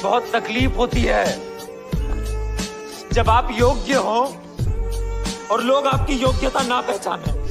बहुत तकलीफ होती है जब आप योग्य हो और लोग आपकी योग्यता ना पहचाने।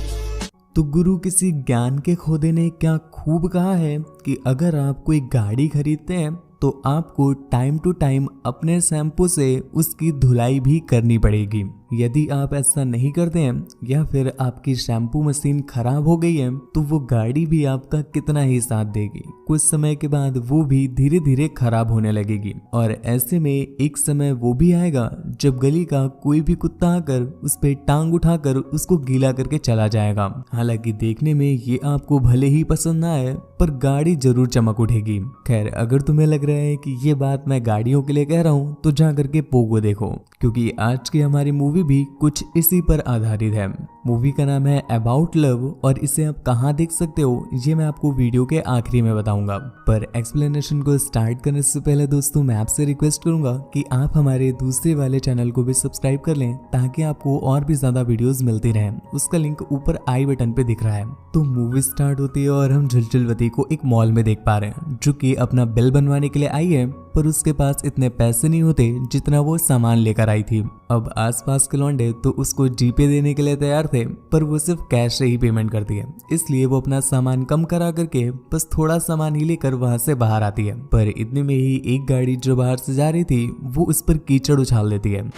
तो गुरु किसी ज्ञान के खोदे ने क्या खूब कहा है कि अगर आप कोई गाड़ी खरीदते हैं तो आपको टाइम टू टाइम अपने शैम्पू से उसकी धुलाई भी करनी पड़ेगी। यदि आप ऐसा नहीं करते हैं या फिर आपकी शैम्पू मशीन खराब हो गई है तो वो गाड़ी भी आपका कितना ही साथ देगी। कुछ समय के बाद वो भी धीरे धीरे खराब होने लगेगी और ऐसे में एक समय वो भी आएगा जब गली का कोई भी कुत्ता आकर उस पे टांग उठाकर उसको गीला करके चला जाएगा। हालांकि देखने में ये आपको भले ही पसंद ना आए पर गाड़ी जरूर चमक उठेगी। खैर, अगर तुम्हें लग रहा है कि ये बात मैं गाड़ियों के लिए कह रहा हूँ तो जा करके पोगो देखो, क्योंकि आज की हमारी मूवी भी कुछ इसी पर आधारित है। मूवी का नाम है अबाउट लव और इसे आप कहाँ देख सकते हो ये मैं आपको वीडियो के आखिरी में बताऊंगा। पर एक्सप्लेनेशन को स्टार्ट करने से पहले दोस्तों मैं आपसे रिक्वेस्ट करूंगा कि आप हमारे दूसरे वाले चैनल को भी सब्सक्राइब कर लें ताकि आपको और भी ज्यादा वीडियोस मिलती रहें। उसका लिंक ऊपर आई बटन पे दिख रहा है। तो मूवी स्टार्ट होती है और हम झुलझुलवती को एक मॉल में देख पा रहे हैं जो कि अपना बिल बनवाने के लिए आई है, पर उसके पास इतने पैसे नहीं होते जितना वो सामान लेकर आई थी। अब आसपास के लौंडे तो उसको जीपे देने के लिए तैयार थे पर वो सिर्फ कैश से ही पेमेंट करती है, इसलिए वो अपना सामान कम करा करके बस थोड़ा सामान ही लेकर वहां से बाहर आती है। पर इतने में ही एक गाड़ी जो बाहर से जा रही थी वो उस पर कीचड़ उछाल देती है।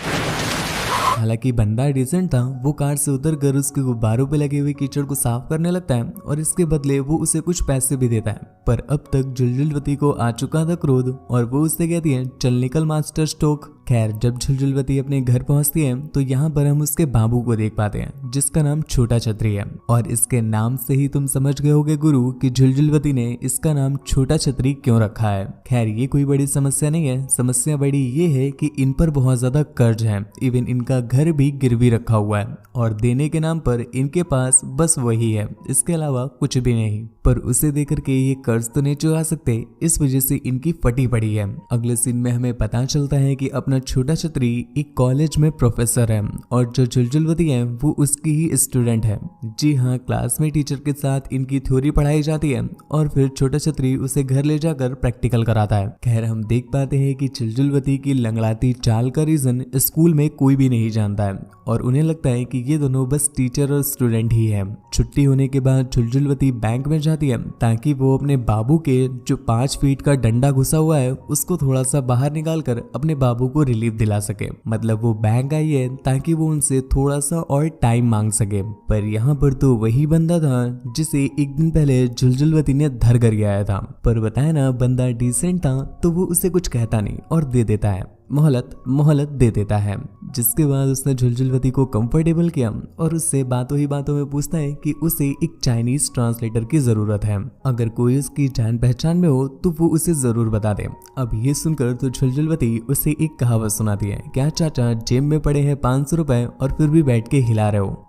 हालांकि बंदा डिसेंट था, वो कार से उतरकर उसके गुब्बारों पे लगे हुए कीचड़ को साफ करने लगता है और इसके बदले वो उसे कुछ पैसे भी देता है। पर अब तक झुलझुलवती को आ चुका था क्रोध और वो उससे कहती है चल निकल मास्टर स्टोक। खैर, जब झुलझुलवती अपने घर पहुंचती है तो यहाँ पर हम उसके बाबू को देख पाते हैं जिसका नाम छोटा छतरी है। और इसके नाम से ही तुम समझ गए होगे गुरु कि झुलझुलवती ने इसका नाम छोटा छतरी क्यों रखा है। खैर, ये कोई बड़ी समस्या नहीं है। समस्या बड़ी ये है कि इन पर बहुत ज्यादा कर्ज है, इवन इनका घर भी गिरवी रखा हुआ है और देने के नाम पर इनके पास बस वही है, इसके अलावा कुछ भी नहीं। पर उसे देकर के ये कर्ज तो नहीं चुका सकते, इस वजह से इनकी फटी पड़ी है। अगले सीन में हमें पता चलता है कि अपना छोटा छतरी एक कॉलेज में प्रोफेसर है और जो झुलझुलवती है वो उसकी ही स्टूडेंट है। जी हाँ, क्लास में टीचर के साथ इनकी थ्योरी पढ़ाई जाती है और फिर छोटा छतरी उसे घर ले जाकर प्रैक्टिकल कराता है। खैर, हम देख पाते हैं कि झुलझुलवती की लंगड़ाती चाल का रीजन स्कूल में कोई भी नहीं जानता है और उन्हें लगता है कि ये दोनों बस टीचर और स्टूडेंट ही है। छुट्टी होने के बाद झुलझुलवती बैंक में जाती है ताकि वो अपने बाबू के जो 5 फीट का डंडा घुसा हुआ है उसको थोड़ा सा बाहर निकालकर अपने बाबू को रिलीफ दिला सके। मतलब वो बैंक आई है ताकि वो उनसे थोड़ा सा और टाइम मांग सके। पर यहाँ पर तो वही बंदा था जिसे एक दिन पहले झुलझुलवती ने धर कर आया था। पर बताया ना, बंदा डिसेंट था तो वो उसे कुछ कहता नहीं और दे देता है, मोहलत दे देता है। जिसके बाद उसने झुलझुलवती को कंफर्टेबल किया और उससे बातों ही बातों में पूछता है कि उसे एक चाइनीज ट्रांसलेटर की जरूरत है, अगर कोई उसकी जान पहचान में हो तो वो उसे जरूर बता दे। अब ये सुनकर तो झुलझुलवती उसे एक कहावत सुनाती है, क्या चाचा जेब में पड़े हैं 500 रुपए और फिर भी बैठ के हिला रहे हो।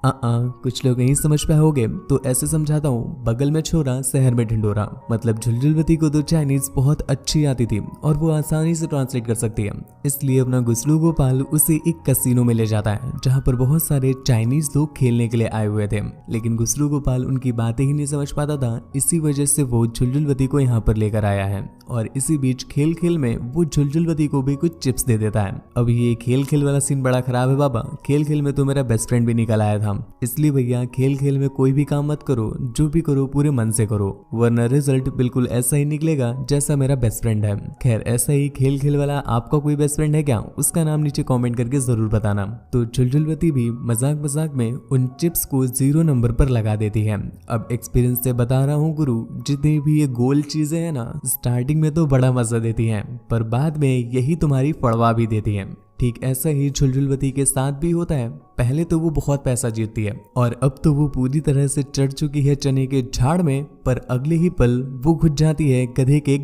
कुछ लोग नहीं समझ पाए होगे तो ऐसे समझाता हूँ, बगल में छोरा शहर में ढिंडोरा। मतलब झुलझुलवती को तो चाइनीज बहुत अच्छी आती थी और वो आसानी से ट्रांसलेट कर सकती है, इसलिए अपना गुसलू गोपाल उसे एक कसिनो में ले जाता है जहां पर बहुत सारे चाइनीज लोग खेलने के लिए आए हुए थे। लेकिन गुसलू गोपाल उनकी बातें ही नहीं समझ पाता था, इसी वजह से वो झुलझुलवती को यहाँ पर लेकर आया है। और इसी बीच खेल खेल में वो झुलझुलवती को भी कुछ चिप्स दे देता है। अब ये खेल खेल वाला सीन बड़ा खराब है बाबा। खेल खेल में तो मेरा बेस्ट फ्रेंड भी निकल आया था, इसलिए भैया खेल खेल में कोई भी काम मत करो, जो भी करो पूरे मन से करो, वरना रिजल्ट बिल्कुल ऐसा ही निकलेगा जैसा मेरा बेस्ट फ्रेंड है। खैर, ऐसा ही खेल खेल वाला आपका कोई बेस्ट फ्रेंड है क्या? उसका नाम नीचे कमेंट करके जरूर बताना। तो झुलझुलवती भी मजाक मजाक में उन चिप्स को 0 नंबर पर लगा देती है। अब एक्सपीरियंस से बता रहा हूँ गुरु, जितनी भी ये गोल चीजें हैं ना, स्टार्टिंग में तो बड़ा मजा देती हैं पर बाद में यही तुम्हारी फड़वा भी देती है। ठीक ऐसा ही झुलझुलवती के साथ भी होता है। पहले तो वो बहुत पैसा जीतती है और अब तो वो पूरी तरह से चढ़ चुकी है चने के झाड़ में, पर अगले ही पल वो घुस जाती है गधे के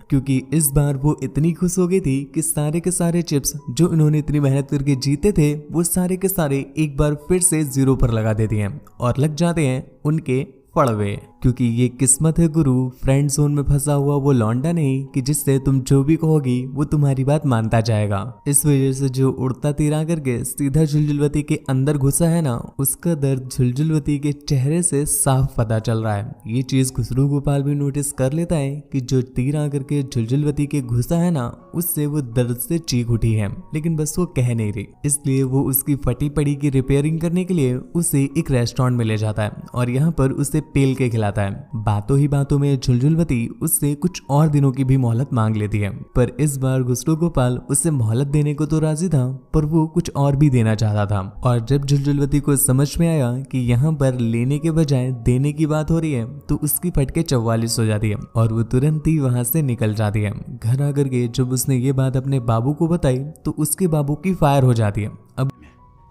क्योंकि इस बार वो इतनी खुश हो गई थी कि सारे के सारे चिप्स जो इन्होंने इतनी मेहनत करके जीते थे वो सारे के सारे एक बार फिर से 0 पर लगा देती हैं और लग जाते हैं उनके फड़वे। क्योंकि ये किस्मत है गुरु, फ्रेंड जोन में फंसा हुआ वो लौंडा नहीं कि जिससे तुम जो भी कहोगी वो तुम्हारी बात मानता जाएगा। इस वजह से जो उड़ता तीर आकर के सीधा झुलझुलवती के अंदर घुसा है ना, उसका दर्द झुलझुलवती के चेहरे से साफ पता चल रहा है। ये चीज खुसरू गोपाल भी नोटिस कर लेता है कि जो तीर आकर के झुलझुलवती के घुसा है ना, उससे वो दर्द से चीख उठी है, लेकिन बस वो कह नहीं रही। इसलिए वो उसकी फटी पड़ी की रिपेयरिंग करने के लिए उसे एक रेस्टोरेंट में ले जाता है और यहाँ पर उसे पेल के खिलाता है। बातों ही बातों में झुलझुलवती उससे कुछ और दिनों की भी मोहलत मांग लेती है, पर इस बार खुसरू गोपाल उसे मोहलत देने को तो राजी था, पर वो कुछ और भी देना चाहता था। और जब झुलझुलवती को समझ में आया कि यहाँ पर लेने के बजाय देने की बात हो रही है, तो उसकी फटके 44 हो जाती है और वो तुरंत ही वहां से निकल जाती है। घर आकर के जब उसने ये बात अपने बाबू को बताई तो उसके बाबू की फायर हो जाती है। अब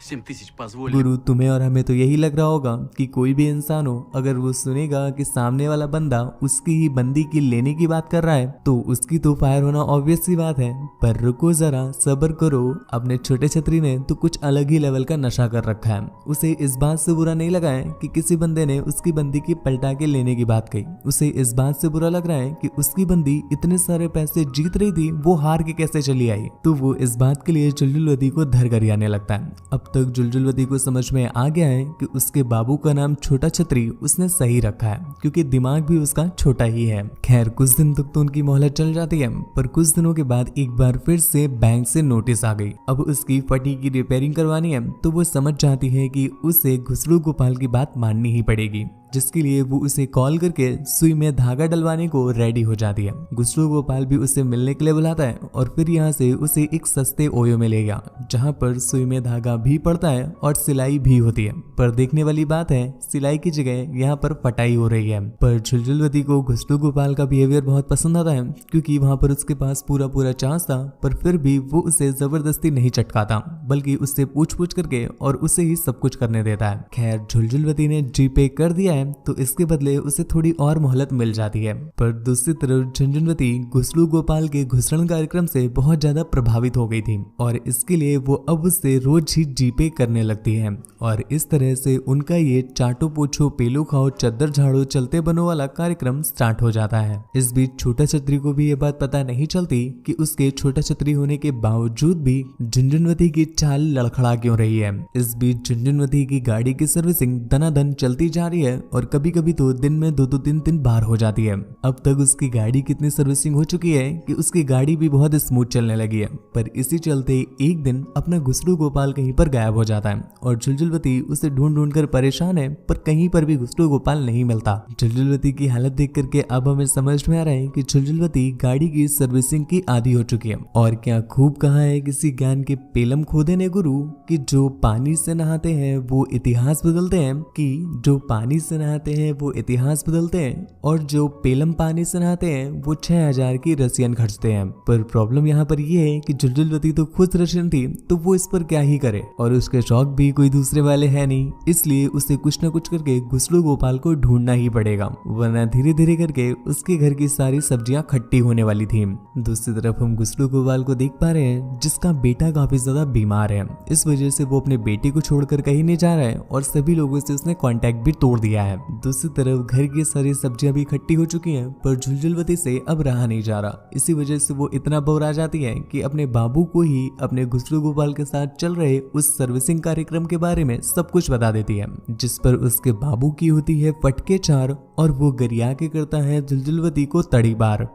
7000 позволили. गुरु, तुम्हें और हमें तो यही लग रहा होगा कि कोई भी इंसान हो, अगर वो सुनेगा कि सामने वाला बंदा उसकी ही बंदी की लेने की बात कर रहा है तो उसकी तो फायर होना ऑब्वियस सी बात है। पर रुको जरा, सब्र करो। अपने छोटे छतरी ने तो कुछ अलग ही लेवल का नशा कर रखा है। उसे इस बात से बुरा नहीं लगा है कि किसी बंदे ने उसकी बंदी की पलटा के लेने की बात कही। उसे इस बात से बुरा लग रहा है कि उसकी बंदी इतने सारे पैसे जीत रही थी, वो हार के कैसे चली आई। तो वो इस बात के लिए झुलझुलवती को धरघरियाने लगता है। अब तक झुलझुलवती को समझ में आ गया है कि उसके बाबू का नाम छोटा छतरी उसने सही रखा है, क्योंकि दिमाग भी उसका छोटा ही है। खैर, कुछ दिन तक तो उनकी मोहलत चल जाती है, पर कुछ दिनों के बाद एक बार फिर से बैंक से नोटिस आ गई। अब उसकी फटी की रिपेयरिंग करवानी है, तो वो समझ जाती है कि उसे खुसरू गोपाल की बात माननी ही पड़ेगी, जिसके लिए वो उसे कॉल करके सुई में धागा डलवाने को रेडी हो जाती है। खुसरू गोपाल भी उसे मिलने के लिए बुलाता है और फिर यहाँ से उसे एक सस्ते ओयो में ले गया, जहाँ पर सुई में धागा भी पड़ता है और सिलाई भी होती है। पर देखने वाली बात है, सिलाई की जगह यहाँ पर फटाई हो रही है। पर झुलझुलवती को खुसरू गोपाल का बिहेवियर बहुत पसंद आता है, क्योंकि वहाँ पर उसके पास पूरा चांस था, पर फिर भी वो उसे जबरदस्ती नहीं चटकाता, बल्कि उससे पूछ पूछ करके और उसे ही सब कुछ करने देता है। खैर, झुलझुलवती ने जीपे कर दिया है, तो इसके बदले उसे थोड़ी और मोहलत मिल जाती है। पर दूसरी तरफ झुनझुनवती खुसरू गोपाल के घुसरण कार्यक्रम से बहुत ज्यादा प्रभावित हो गई थी और इसके लिए वो अब उससे रोज ही जीपे करने लगती है और इस तरह से उनका ये चाटो पोछो पेलो खाओ चद्दर झाड़ो चलते बनो वाला कार्यक्रम स्टार्ट हो जाता है। इस बीच छोटा छतरी को भी ये बात पता नहीं चलती कि उसके छोटा छतरी होने के बावजूद भी झुनझुनवती की चाल लड़खड़ा क्यों रही है। इस बीच झुनझुनवती की गाड़ी की सर्विसिंग दनादन चलती जा रही है और कभी कभी तो दिन में 2-3 दिन बाहर हो जाती है। अब तक उसकी गाड़ी कितनी सर्विसिंग हो चुकी है कि उसकी गाड़ी भी बहुत स्मूथ चलने लगी है। पर इसी चलते एक दिन अपना खुसरू गोपाल कहीं पर गायब हो जाता है और झुलझुलवती उसे ढूंढ ढूंढ कर परेशान है, पर कहीं पर भी खुसरू गोपाल नहीं मिलता। झुलझुलवती की हालत देख करके अब हमें समझ में आ रहा है कि झुलझुलवती गाड़ी की सर्विसिंग की आदी हो चुकी है। और क्या खूब कहा है किसी ज्ञान के पेलम खोदे ने गुरु, कि जो पानी से नहाते हैं वो इतिहास बदलते हैं, कि जो पानी से नहाते हैं वो इतिहास बदलते हैं और जो पेलम पानी से नहाते हैं वो 6000 की रसियन खर्चते हैं। पर प्रॉब्लम यहाँ पर ये है कि झुलझुलवती तो खुद रशियन थी, तो वो इस पर क्या ही करे और उसके शौक भी कोई दूसरे वाले है नहीं, इसलिए उसे कुछ न कुछ करके खुसरू गोपाल को ढूंढना ही पड़ेगा, वरना धीरे धीरे करके उसके घर की सारी सब्जियां खट्टी होने वाली थी। दूसरी तरफ हम खुसरू गोपाल को देख पा रहे हैं जिसका बेटा काफी ज्यादा बीमार है। इस वजह से वो अपने बेटे को छोड़कर कहीं नहीं जा रहा है और सभी लोगों से उसने कांटेक्ट भी तोड़ दिया है। दूसरी तरफ घर की सारी सब्जियां भी खट्टी हो चुकी हैं, पर झुलझुलवती से अब रहा नहीं जा रहा। इसी वजह से वो इतना बौरा जाती है कि अपने बाबू को ही अपने खुसरू गोपाल के साथ चल रहे उस सर्विसिंग कार्यक्रम के बारे में सब कुछ बता देती है, जिस पर उसके बाबू की होती है फटके 4 और वो गरिया के करता है झुलझुलवती को तड़ी बार।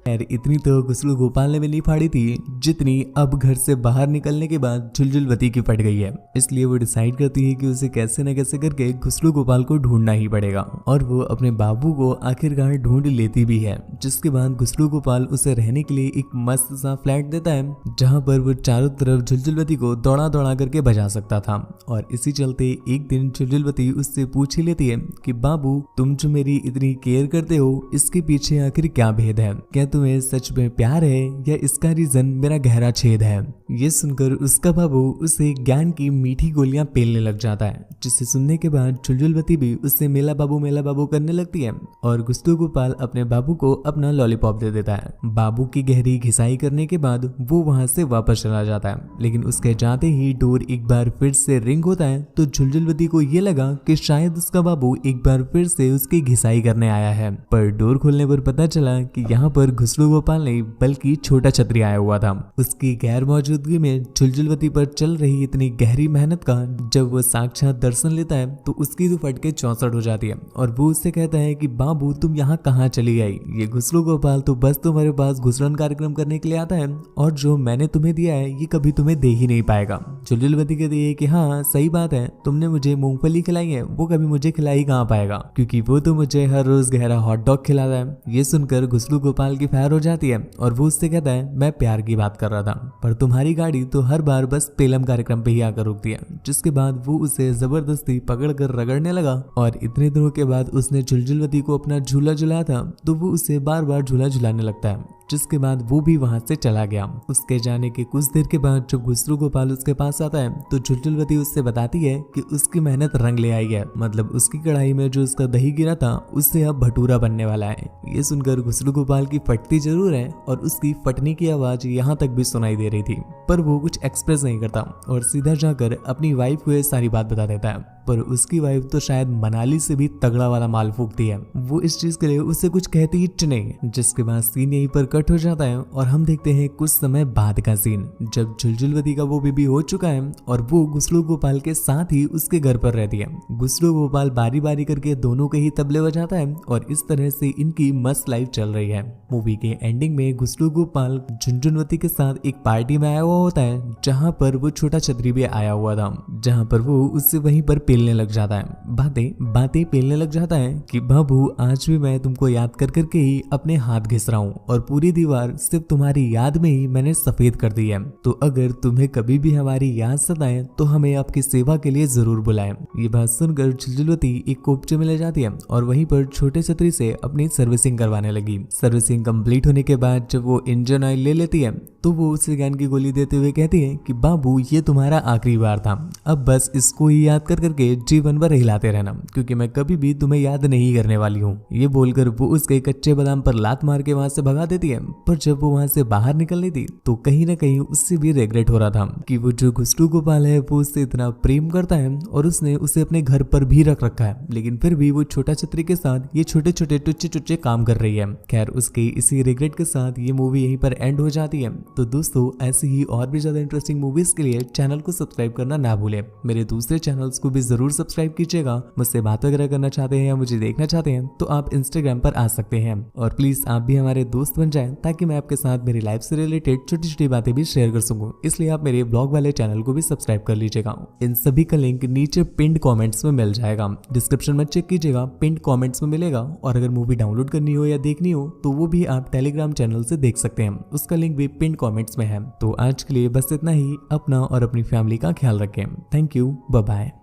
खैर, इतनी तो खुसरू गोपाल ने भी नहीं फाड़ी थी जितनी अब घर से बाहर निकलने के बाद झुलझुलवती की फट गई है। इसलिए वो डिसाइड करती है कि उसे कैसे न कैसे करके खुसरू गोपाल को ढूंढना ही पड़ेगा और वो अपने बाबू को आखिरकार ढूंढ लेती भी है। जिसके बाद खुसरू गोपाल उसे रहने के लिए एक मस्त सा फ्लैट देता है, जहाँ पर वो चारों तरफ झुलझुलवती को दौड़ा दौड़ा करके बजा सकता था। और इसी चलते एक दिन झुलझुलवती उससे पूछ ही लेती है कि बाबू, तुम जो मेरी इतनी केयर करते हो इसके पीछे आखिर क्या भेद है, क्या तुम तुम्हें सच में प्यार है या इसका रीजन मेरा गहरा छेद है। ये सुनकर उसका बाबू उसे ज्ञान की मीठी गोलियां पेलने लग जाता है, जिसे सुनने के बाद झुलझुलवती भी उससे मेला बाबू करने लगती है और गुस्तु गोपाल अपने बाबू को अपना लॉलीपॉप दे देता है। बाबू की गहरी घिसाई करने के बाद वो वहां से वापस चला जाता है, लेकिन उसके जाते ही डोर एक बार फिर से रिंग होता है तो झुलझुलवती को ये लगा कि शायद उसका बाबू एक बार फिर से उसकी घिसाई करने आया है, पर डोर खोलने पर पता चला कि यहाँ पर घुसलू गोपाल नहीं बल्कि छोटा छतरी आया हुआ था। उसकी गैर मौजूदगी में झुलझुलवती पर चल रही इतनी गहरी मेहनत का जब वो साक्षात दर्शन लेता है तो उसकी तो फटके 64 हो जाती है और वो उससे कहता है कि बाबू तुम यहाँ कहाँ चली आई, ये घुसलू गोपाल तो बस तुम्हारे पास घुसलन कार्यक्रम करने के लिए आता है और जो मैंने तुम्हें दिया है ये कभी तुम्हें दे ही नहीं पाएगा। झुलझुलवती कहती है कि हाँ सही बात है, तुमने मुझे मूंगफली खिलाई है वो कभी मुझे खिलाई कहाँ पाएगा, क्योंकि वो तो मुझे हर रोज गहरा हॉट डॉग खिलाता है। ये सुनकर घुसलू गोपाल की फायर हो जाती है और वो उससे कहता है मैं प्यार की बात कर रहा था, पर तुम्हारी गाड़ी तो हर बार बस पेलम कार्यक्रम पे ही आकर रुकती है। जिसके बाद वो उसे जबरदस्ती पकड़ कर रगड़ने लगा और इतने दिनों के बाद उसने झुलझुलवती को अपना झूला झुलाया था तो वो उसे बार बार झूला झुलाने लगता है। जिसके बाद वो भी वहां से चला गया। उसके जाने के कुछ देर के बाद जब घुसलू गोपाल उसके पास आता है तो झुलझुलवती उससे बताती है कि उसकी मेहनत रंग ले आई है, मतलब उसकी कढ़ाई में जो उसका दही गिरा था उससे अब भटूरा बनने वाला है। ये सुनकर घुसलू गोपाल की फटती जरूर है और उसकी फटने की आवाज यहाँ तक भी सुनाई दे रही थी, पर वो कुछ एक्सप्रेस नहीं करता और सीधा जाकर अपनी वाइफ को ये सारी बात बता देता है। पर उसकी वाइफ तो शायद मनाली से भी तगड़ा वाला माल फूकती है, वो इस चीज के लिए उससे कुछ कहती ही नहीं। जिसके बाद सीन यहीं पर कट हो जाता है और हम देखते हैं कुछ समय बाद का सीन जब झुलझुलवती का वो बेबी हो चुका है और वो घुसलू गोपाल के साथ ही उसके घर पर रहती है। घुसलू गोपाल बारी बारी करके दोनों के ही तबले बजाता है और इस तरह से इनकी मस्त लाइफ चल रही है। मूवी के एंडिंग में घुसलू गोपाल झुनझुनवती के साथ एक पार्टी में आया हुआ होता है जहाँ पर वो छोटा छतरी भी आया हुआ था, जहाँ पर वो उससे वहीं पर पेलने लग जाता है, बातें पेलने लग जाता है कि बाबू आज भी मैं तुमको याद कर करके ही अपने हाथ घिस रहा हूँ और पूरी दीवार सिर्फ तुम्हारी याद में ही मैंने सफेद कर दी है, तो अगर तुम्हें कभी भी हमारी याद सताए तो हमें आपकी सेवा के लिए जरूर बुलाएं। ये बात सुनकर झुलझुलवती एक कोपचे में ले जाती है और वहीं पर छोटे छतरी से अपनी सर्विसिंग करवाने लगी। सर्विसिंग कंप्लीट होने के बाद जब वो इंजन ऑयल ले लेती है तो वो उसे ज्ञान की गोली देते हुए कहती है कि बाबू ये तुम्हारा आखिरी बार था, अब बस इसको ही याद कर करके जीवन भर हिलाते रहना, क्योंकि मैं कभी भी तुम्हें याद नहीं करने वाली हूँ। ये बोलकर वो उसके कच्चे बादाम पर लात मार के वहां से भगा देती है। पर जब वो वहां से बाहर निकलनी थी तो कहीं ना कहीं उससे भी रिग्रेट हो रहा था कि वो जो घुसलू गोपाल है वो उससे इतना प्रेम करता है और उसने उसे अपने घर पर भी रख रखा है, लेकिन फिर भी वो छोटा छतरी के साथ ये छोटे छोटे टुच्चे काम कर रही है। खैर उसके इसी रिग्रेट के साथ ये मूवी यहीं पर एंड हो जाती है। तो दोस्तों ऐसी ही और भी ज्यादा इंटरेस्टिंग मूवीज के लिए चैनल को सब्सक्राइब करना ना भूलें। मेरे दूसरे चैनल्स को भी जरूर सब्सक्राइब कीजिएगा। मुझसे बात वगैरह करना चाहते हैं या मुझे देखना चाहते हैं तो आप इंस्टाग्राम पर आ सकते हैं और प्लीज आप भी हमारे दोस्त बन जाएं ताकि मैं आपके साथ मेरी लाइफ से रिलेटेड छोटी छोटी बातें भी शेयर कर सकूं। इसलिए आप मेरे ब्लॉग वाले चैनल को भी सब्सक्राइब कर लीजिएगा। इन सभी का लिंक नीचे पिंड कमेंट्स में मिल जाएगा, डिस्क्रिप्शन में चेक कीजिएगा, पिंड कमेंट्स में मिलेगा। और अगर मूवी डाउनलोड करनी हो या देखनी हो तो वो भी आप टेलीग्राम चैनल से देख सकते हैं, उसका लिंक भी पिंड कमेंट्स में है। तो आज के लिए बस इतना ही। अपना और अपनी फैमिली का ख्याल रखें। Thank you, bye bye.